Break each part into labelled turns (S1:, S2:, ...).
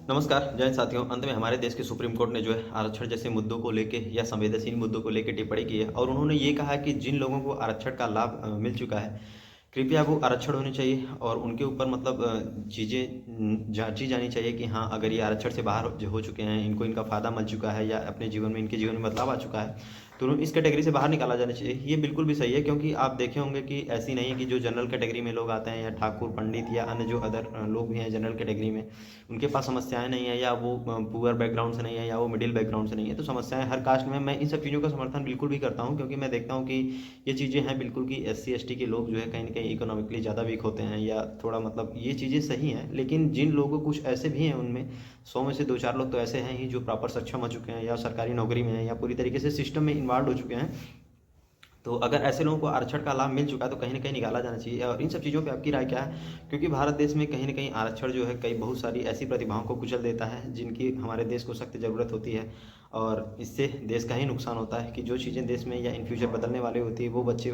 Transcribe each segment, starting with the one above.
S1: नमस्कार, जय हिंद साथियों। अंत में हमारे देश के सुप्रीम कोर्ट ने जो है आरक्षण जैसे मुद्दों को लेके या संवेदनशील मुद्दों को लेके टिप्पणी की है और उन्होंने ये कहा है कि जिन लोगों को आरक्षण का लाभ मिल चुका है, कृपया वो आरक्षण होने चाहिए और उनके ऊपर मतलब चीज़ें जांची जानी चाहिए कि हाँ, अगर ये आरक्षण से बाहर हो चुके हैं, इनको इनका फ़ायदा मिल चुका है या अपने जीवन में इनके जीवन में बदलाव आ चुका है, तो उन्हें इस कैटेगरी से बाहर निकाला जाना चाहिए। ये बिल्कुल भी सही है, क्योंकि आप देखे होंगे कि ऐसी नहीं है कि जो जनरल कैटेगरी में लोग आते हैं या ठाकुर, पंडित या अन्य जो अदर लोग भी हैं जनरल कैटेगरी में, उनके पास समस्याएँ नहीं है या वो पुअर बैकग्राउंड से नहीं है या वो मिडिल बैकग्राउंड से नहीं है। तो समस्याएँ हर कास्ट में, मैं इन सब चीज़ों का समर्थन बिल्कुल भी करता हूँ, क्योंकि मैं देखता हूँ कि ये चीज़ें हैं बिल्कुल कि एससी एसटी के लोग जो है कहीं न कहीं इकोनॉमिकली ज़्यादा वीक होते हैं या थोड़ा मतलब ये चीज़ें सही हैं। लेकिन जिन लोगों कुछ ऐसे भी हैं उनमें 100 में से 2-4 लोग तो ऐसे हैं ही जो प्रॉपर सक्षम हो चुके हैं या सरकारी नौकरी में हैं या पूरी तरीके से सिस्टम में इन्वॉल्व हो चुके हैं। तो अगर ऐसे लोगों को आरक्षण का लाभ मिल चुका है तो कहीं न कहीं निकाला जाना चाहिए। और इन सब चीज़ों पे आपकी राय क्या है? क्योंकि भारत देश में कहीं न कहीं आरक्षण जो है कई बहुत सारी ऐसी प्रतिभाओं को कुचल देता है जिनकी हमारे देश को सख्त ज़रूरत होती है, और इससे देश का ही नुकसान होता है कि जो चीज़ें देश में या इन फ्यूचर बदलने वाली होती है वो बच्चे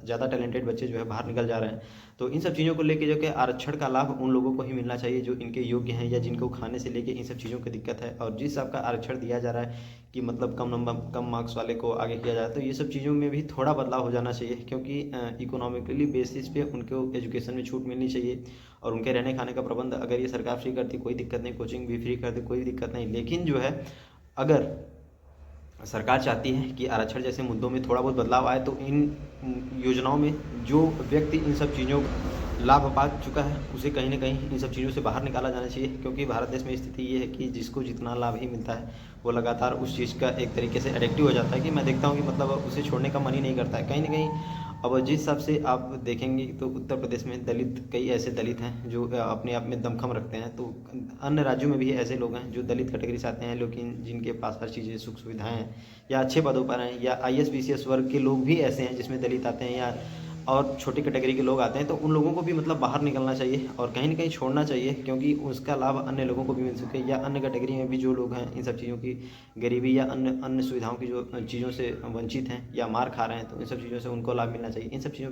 S1: ज़्यादा टैलेंटेड बच्चे जो है बाहर निकल जा रहे हैं। तो इन सब चीज़ों को लेके जो कि आरक्षण का लाभ उन लोगों को ही मिलना चाहिए जो इनके योग्य हैं या जिनको खाने से लेके इन सब चीज़ों की दिक्कत है। और जिस हिसाब का आरक्षण दिया जा रहा है कि मतलब कम नंबर कम मार्क्स वाले को आगे किया जाए, तो ये सब चीज़ों में भी थोड़ा बदलाव हो जाना चाहिए, क्योंकि इकोनॉमिकली बेसिस पे उनको एजुकेशन में छूट मिलनी चाहिए और उनके रहने खाने का प्रबंध अगर ये सरकार फ्री करती कोई दिक्कत नहीं, कोचिंग भी फ्री कर दे कोई दिक्कत नहीं। लेकिन जो है, अगर सरकार चाहती है कि आरक्षण जैसे मुद्दों में थोड़ा बहुत बदलाव आए तो इन योजनाओं में जो व्यक्ति इन सब चीज़ों का लाभ पा चुका है उसे कहीं न कहीं इन सब चीज़ों से बाहर निकाला जाना चाहिए, क्योंकि भारत देश में स्थिति ये है कि जिसको जितना लाभ ही मिलता है वो लगातार उस चीज़ का एक तरीके से एडिक्टिव हो जाता है कि मैं देखता हूँ कि मतलब उसे छोड़ने का मन ही नहीं करता है कहीं न कहीं। अब जिस हिसाब से आप देखेंगे तो उत्तर प्रदेश में दलित, कई ऐसे दलित हैं जो अपने आप में दमखम रखते हैं। तो अन्य राज्यों में भी ऐसे लोग हैं जो दलित कैटेगरी से आते हैं लेकिन जिनके पास हर चीज़ें सुख सुविधाएँ हैं या अच्छे पदों पर हैं, या आईएएस बीसीएस वर्ग के लोग भी ऐसे हैं जिसमें दलित आते हैं या और छोटी कैटेगरी के लोग आते हैं। तो उन लोगों को भी मतलब बाहर निकलना चाहिए और कहीं न कहीं छोड़ना चाहिए, क्योंकि उसका लाभ अन्य लोगों को भी मिल सके, या अन्य कैटेगरी में भी जो लोग हैं इन सब चीज़ों की गरीबी या अन्य अन्य सुविधाओं की जो चीज़ों से वंचित हैं या मार खा रहे हैं, तो इन सब चीज़ों से उनको लाभ मिलना चाहिए। इन सब चीज़ों का